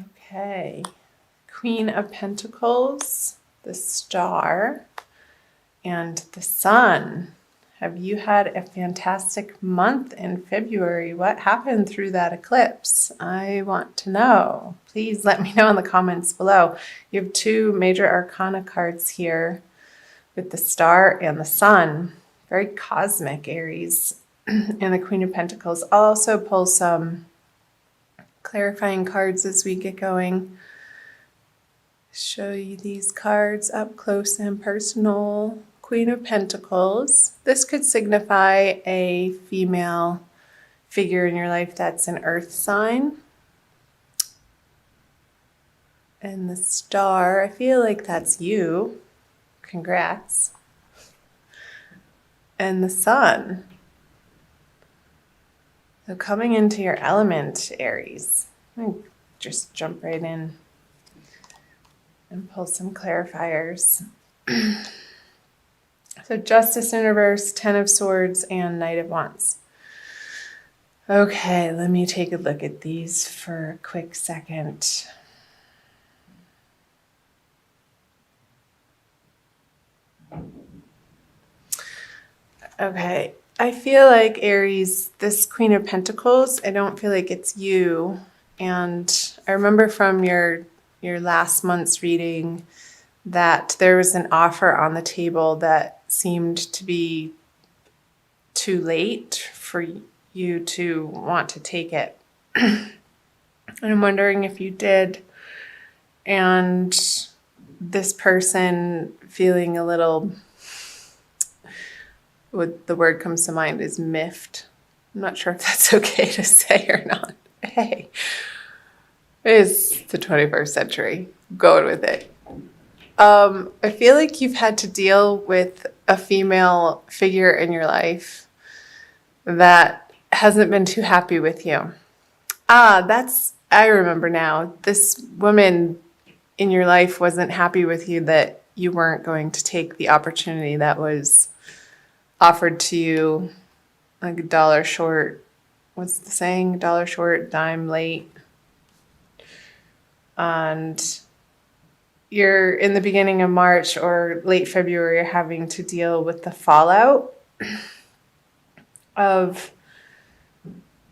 Okay. Queen of Pentacles, the Star, and the Sun. Have you had a fantastic month in February? What happened through that eclipse? I want to know. Please let me know in the comments below. You have two major arcana cards here with the Star and the Sun. Very cosmic, Aries. And the Queen of Pentacles. I'll also pull some clarifying cards as we get going. Show you these cards up close and personal. Queen of Pentacles. This could signify a female figure in your life that's an earth sign. And the Star, I feel like that's you. Congrats. And the Sun. So coming into your element, Aries. I'm going to just jump right in and pull some clarifiers. So Justice in reverse, Ten of Swords, and Knight of Wands. Okay, let me take a look at these for a quick second. Okay, I feel like Aries, this Queen of Pentacles, I don't feel like it's you. And I remember from your last month's reading that there was an offer on the table that seemed to be too late for you to want to take it. And I'm wondering if you did. And this person feeling a little, what the word comes to mind is miffed. I'm not sure if that's okay to say or not. Hey, it is the 21st century. Go with it. I feel like you've had to deal with a female figure in your life that hasn't been too happy with you. I remember now. This woman in your life wasn't happy with you that you weren't going to take the opportunity that was offered to you, like a dollar short. What's the saying? Dollar short, dime late. And you're in the beginning of March or late February having to deal with the fallout of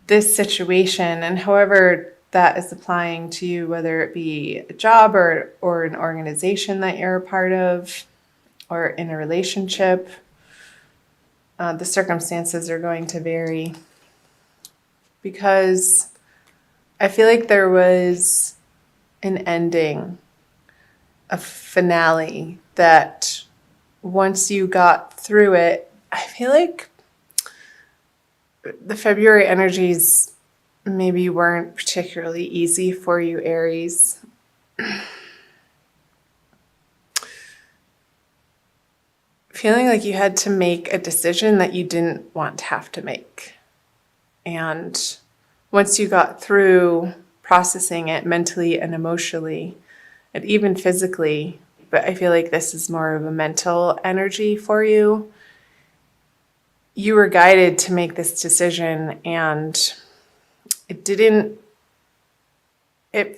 this situation, and however that is applying to you, whether it be a job or an organization that you're a part of or in a relationship, the circumstances are going to vary, because I feel like there was an ending, a finale that once you got through it, I feel like the February energies maybe weren't particularly easy for you, Aries. Feeling like you had to make a decision that you didn't want to have to make. And once you got through processing it mentally and emotionally, and even physically, but I feel like this is more of a mental energy for you, you were guided to make this decision, and it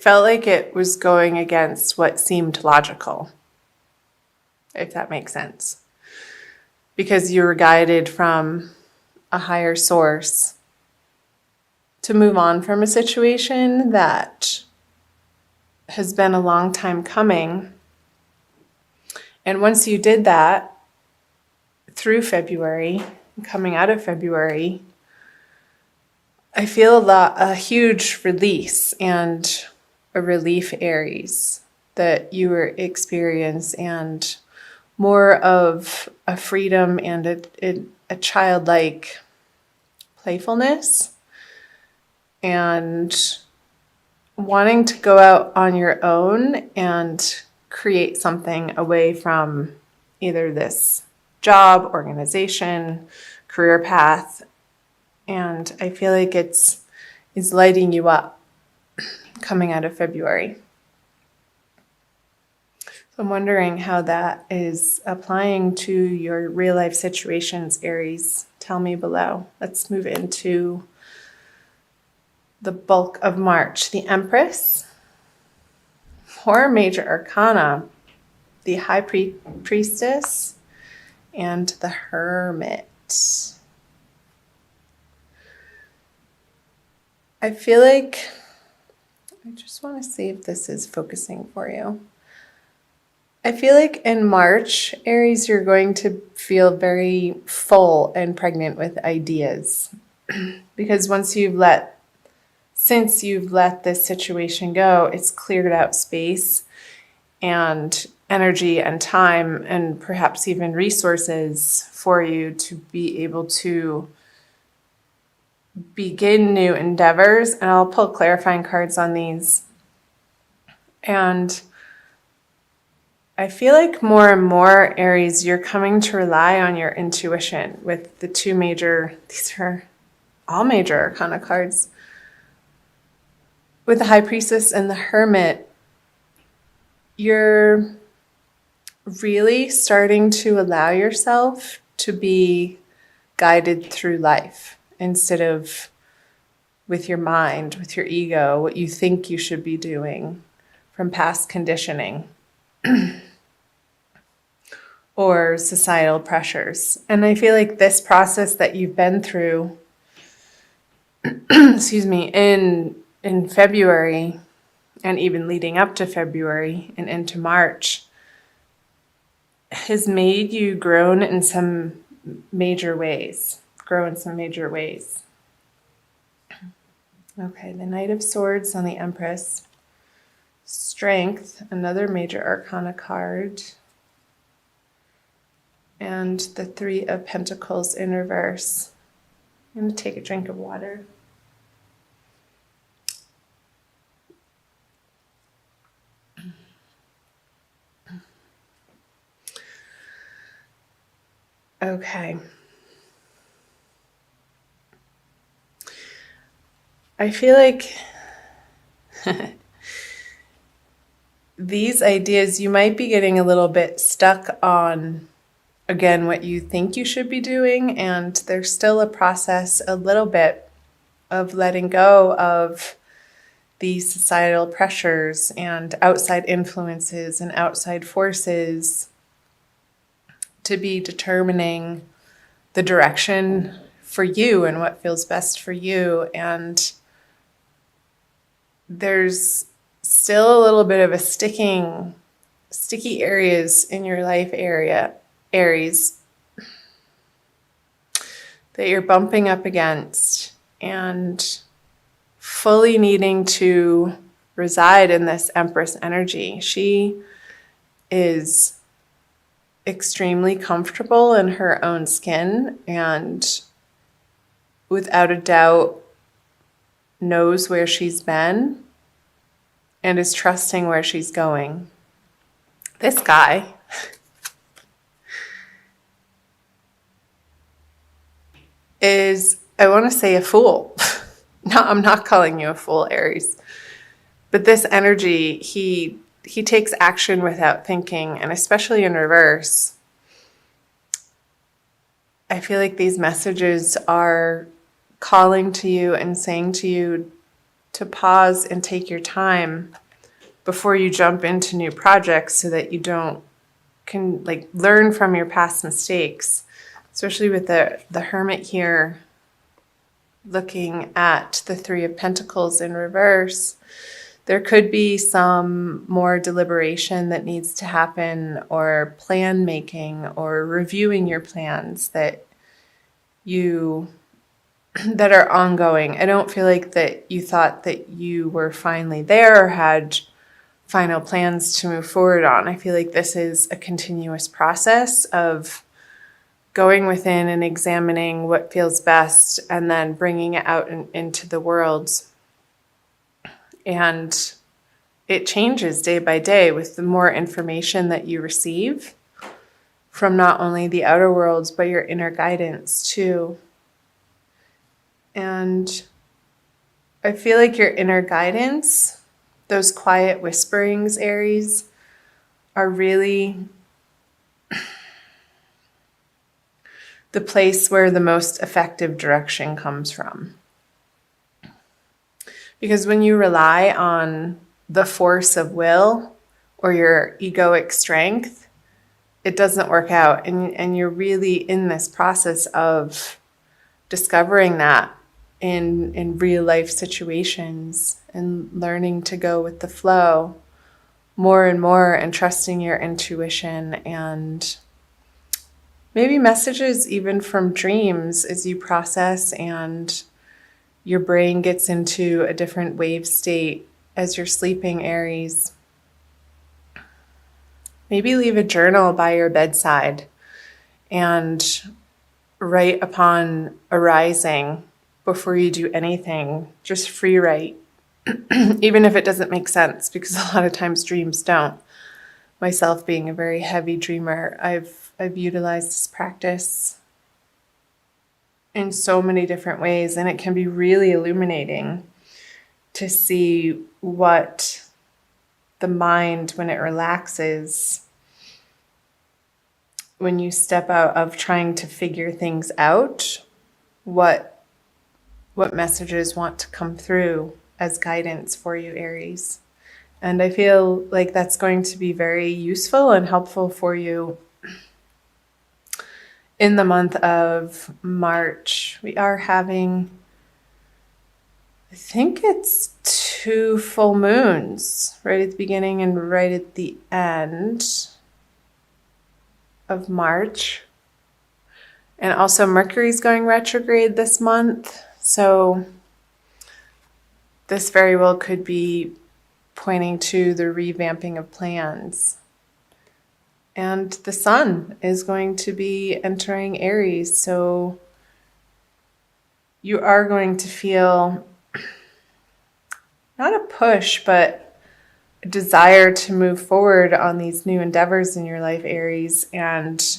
felt like it was going against what seemed logical, if that makes sense. Because you were guided from a higher source to move on from a situation that has been a long time coming. And once you did that through February, coming out of February, I feel a huge release and a relief, Aries, that you were experience, and more of a freedom and a childlike playfulness, and wanting to go out on your own and create something away from either this job, organization, career path. And I feel like it's lighting you up coming out of February. So I'm wondering how that is applying to your real life situations, Aries. Tell me below. Let's move into the bulk of March. The Empress, 4 major arcana, the High Priestess and the Hermit. I feel like, I just want to see if this is focusing for you. I feel like in March, Aries, you're going to feel very full and pregnant with ideas. Because since you've let this situation go, it's cleared out space and energy and time and perhaps even resources for you to be able to begin new endeavors. And I'll pull clarifying cards on these. And I feel like more and more, Aries, you're coming to rely on your intuition with the these are all major arcana cards. With the High Priestess and the Hermit, you're really starting to allow yourself to be guided through life instead of with your mind, with your ego, what you think you should be doing from past conditioning or societal pressures. And I feel like this process that you've been through, excuse me, in February and even leading up to February and into March has made you grow in some major ways. Okay, the Knight of Swords on the Empress. Strength, another major arcana card. And the Three of Pentacles in reverse. I'm going to take a drink of water. Okay. I feel like these ideas, you might be getting a little bit stuck on, again, what you think you should be doing. And there's still a process, a little bit, of letting go of these societal pressures and outside influences and outside forces to be determining the direction for you and what feels best for you. And there's still a little bit of a sticky areas in your life area, Aries, that you're bumping up against and fully needing to reside in this Empress energy. She is extremely comfortable in her own skin and without a doubt knows where she's been and is trusting where she's going. This guy is, I want to say, a fool. No, I'm not calling you a fool, Aries. But this energy, he takes action without thinking, and especially in reverse. I feel like these messages are calling to you and saying to you to pause and take your time before you jump into new projects so that you can learn from your past mistakes, especially with the Hermit here looking at the Three of Pentacles in reverse. There could be some more deliberation that needs to happen, or plan making, or reviewing your plans that are ongoing. I don't feel like that you thought that you were finally there or had final plans to move forward on. I feel like this is a continuous process of going within and examining what feels best and then bringing it out into the world. And it changes day by day with the more information that you receive from not only the outer worlds, but your inner guidance too. And I feel like your inner guidance, those quiet whisperings, Aries, are really the place where the most effective direction comes from. Because when you rely on the force of will or your egoic strength, it doesn't work out. And you're really in this process of discovering that in real life situations and learning to go with the flow more and more and trusting your intuition and maybe messages even from dreams as you process and your brain gets into a different wave state as you're sleeping, Aries. Maybe leave a journal by your bedside and write upon arising before you do anything. Just free write, even if it doesn't make sense, because a lot of times dreams don't. Myself being a very heavy dreamer, I've utilized this practice in so many different ways, and it can be really illuminating to see what the mind, when it relaxes, when you step out of trying to figure things out, what messages want to come through as guidance for you, Aries. And I feel like that's going to be very useful and helpful for you in the month of March. We are having, I think it's 2 full moons right at the beginning and right at the end of March. And also Mercury's going retrograde this month. So this very well could be pointing to the revamping of plans. And the sun is going to be entering Aries. So you are going to feel not a push, but a desire to move forward on these new endeavors in your life, Aries. And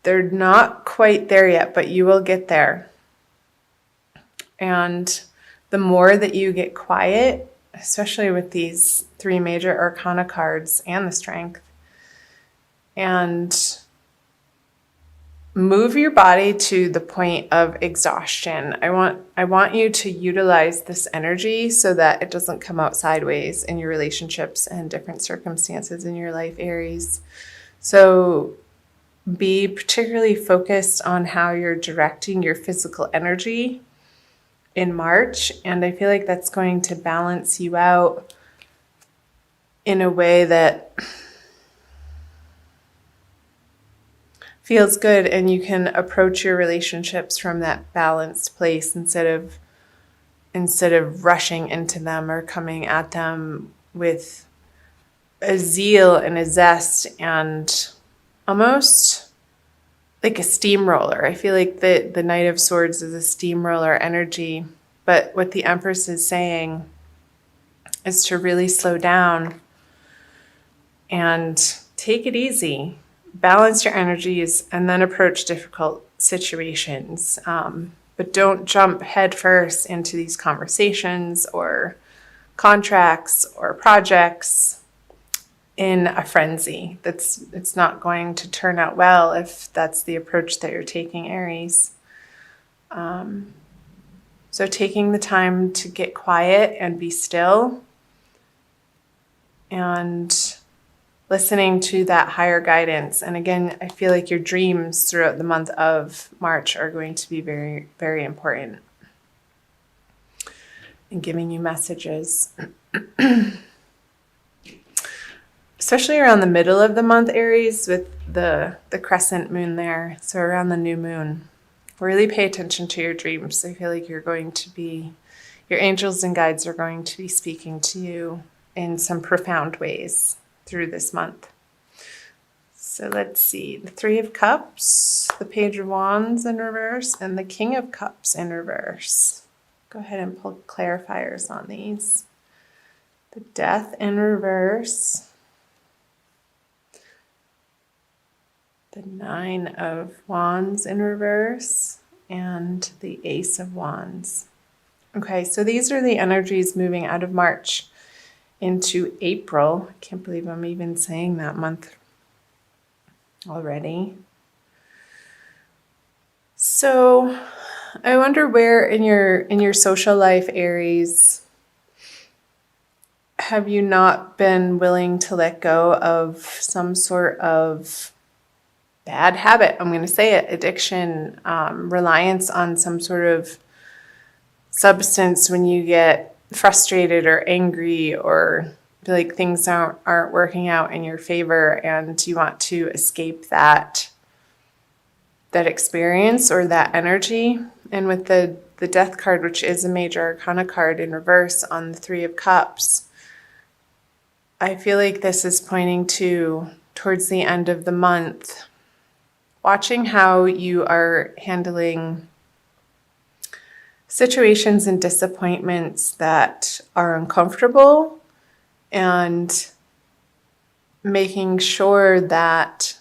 they're not quite there yet, but you will get there. And the more that you get quiet, especially with these 3 major arcana cards and the strength, and move your body to the point of exhaustion. I want you to utilize this energy so that it doesn't come out sideways in your relationships and different circumstances in your life, Aries. So be particularly focused on how you're directing your physical energy in March. And I feel like that's going to balance you out in a way that feels good, and you can approach your relationships from that balanced place instead of rushing into them or coming at them with a zeal and a zest and almost like a steamroller. I feel like the Knight of Swords is a steamroller energy, but what the Empress is saying is to really slow down and take it easy. Balance your energies and then approach difficult situations. But don't jump headfirst into these conversations or contracts or projects in a frenzy. It's not going to turn out well if that's the approach that you're taking, Aries. So taking the time to get quiet and be still and listening to that higher guidance. And again, I feel like your dreams throughout the month of March are going to be very, very important in giving you messages. Especially around the middle of the month, Aries, with the crescent moon there. So around the new moon. Really pay attention to your dreams. I feel like your angels and guides are going to be speaking to you in some profound ways through this month. So let's see, the 3 of Cups, the Page of Wands in reverse, and the King of Cups in reverse. Go ahead and pull clarifiers on these. The Death in reverse, the 9 of Wands in reverse, and the Ace of Wands. Okay, so these are the energies moving out of March into April. I can't believe I'm even saying that month already. So I wonder where in your social life, Aries, have you not been willing to let go of some sort of bad habit? I'm going to say it, addiction, reliance on some sort of substance when you get frustrated or angry or feel like things aren't working out in your favor and you want to escape that experience or that energy. And with the Death card, which is a major arcana card in reverse on the Three of Cups, I feel like this is pointing to towards the end of the month, watching how you are handling situations and disappointments that are uncomfortable and making sure that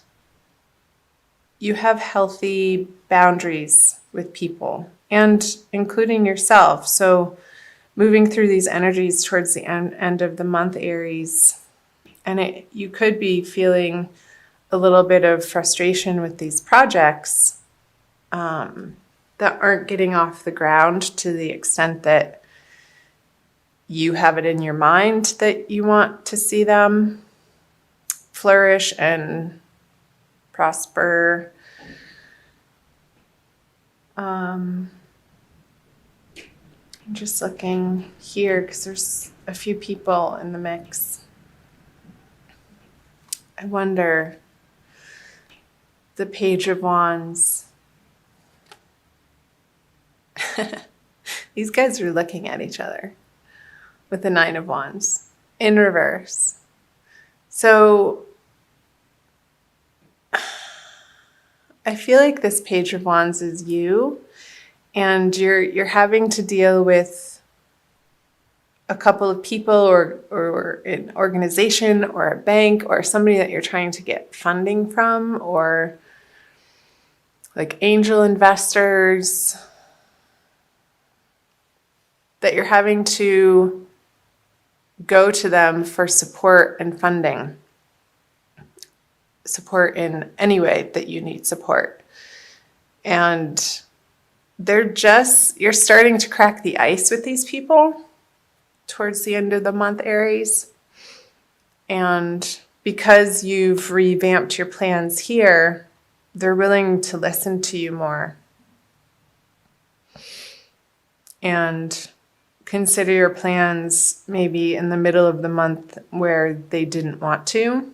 you have healthy boundaries with people and including yourself. So moving through these energies towards the end of the month, Aries, and you could be feeling a little bit of frustration with these projects that aren't getting off the ground to the extent that you have it in your mind that you want to see them flourish and prosper. I'm just looking here because there's a few people in the mix. I wonder, the Page of Wands. These guys are looking at each other with the Nine of Wands in reverse. So I feel like this Page of Wands is you, and you're having to deal with a couple of people or an organization or a bank or somebody that you're trying to get funding from, or like angel investors that you're having to go to them for support and funding. Support in any way that you need support. And you're starting to crack the ice with these people towards the end of the month, Aries. And because you've revamped your plans here, they're willing to listen to you more and consider your plans maybe in the middle of the month where they didn't want to,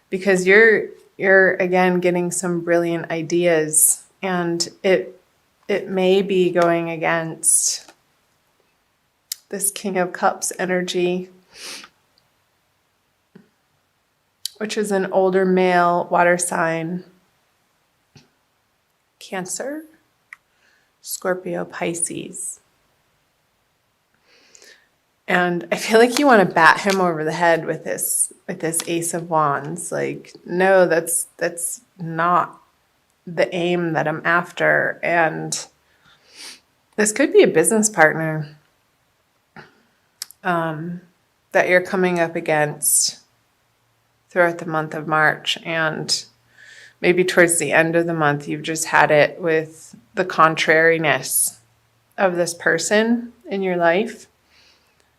because you're again getting some brilliant ideas, and it may be going against this King of Cups energy, which is an older male water sign, Cancer, Scorpio, Pisces. And I feel like you want to bat him over the head with this Ace of Wands. Like, no, that's not the aim that I'm after. And this could be a business partner that you're coming up against throughout the month of March. And maybe towards the end of the month, you've just had it with the contrariness of this person in your life.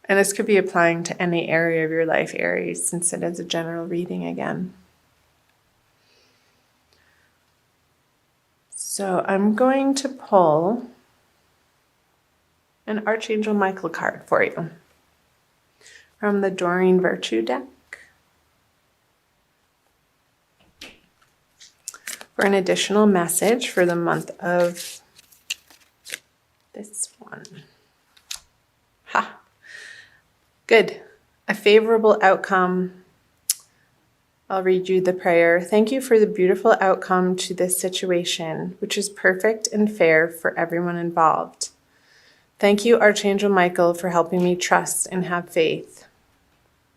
And this could be applying to any area of your life, Aries, since it is a general reading again. So I'm going to pull an Archangel Michael card for you from the Doreen Virtue deck for an additional message for the month of this one. Ha! Good. A favorable outcome. I'll read you the prayer. Thank you for the beautiful outcome to this situation, which is perfect and fair for everyone involved. Thank you, Archangel Michael, for helping me trust and have faith.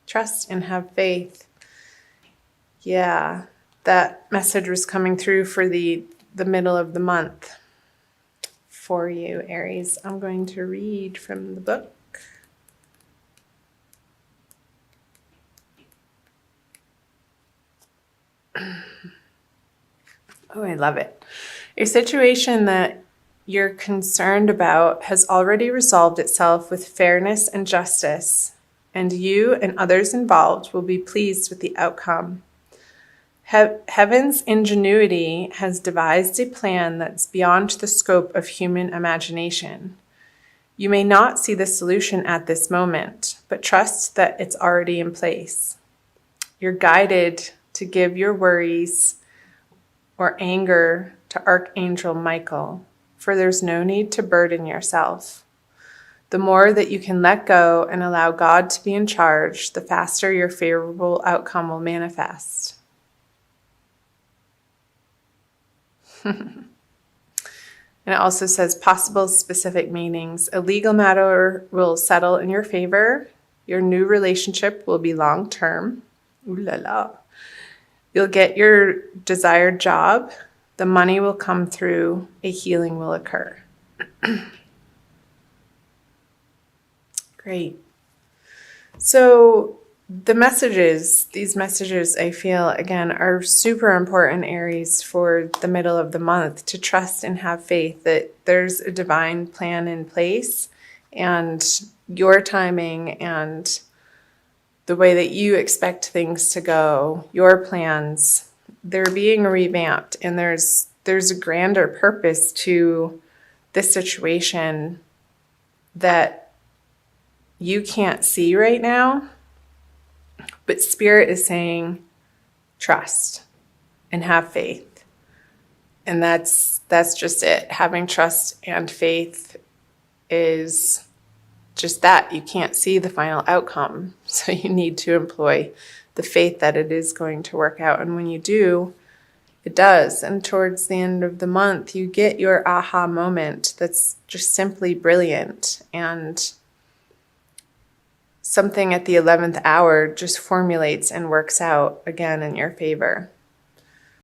Trust and have faith. Yeah, that message was coming through for the middle of the month for you, Aries. I'm going to read from the book. Oh, I love it. A situation that you're concerned about has already resolved itself with fairness and justice, and you and others involved will be pleased with the outcome. Heaven's ingenuity has devised a plan that's beyond the scope of human imagination. You may not see the solution at this moment, but trust that it's already in place. You're guided to give your worries or anger to Archangel Michael, for there's no need to burden yourself. The more that you can let go and allow God to be in charge, the faster your favorable outcome will manifest. And it also says possible specific meanings. A legal matter will settle in your favor. Your new relationship will be long-term. Ooh la la. You'll get your desired job. The money will come through. A healing will occur. Great. So these messages I feel, again, are super important, Aries, for the middle of the month, to trust and have faith that there's a divine plan in place, and your timing and the way that you expect things to go, your plans, they're being revamped, and there's a grander purpose to this situation that you can't see right now. But Spirit is saying, trust and have faith. And that's just it. Having trust and faith is just that. You can't see the final outcome. So you need to employ the faith that it is going to work out. And when you do, it does. And towards the end of the month, you get your aha moment that's just simply brilliant. And something at the 11th hour just formulates and works out again in your favor.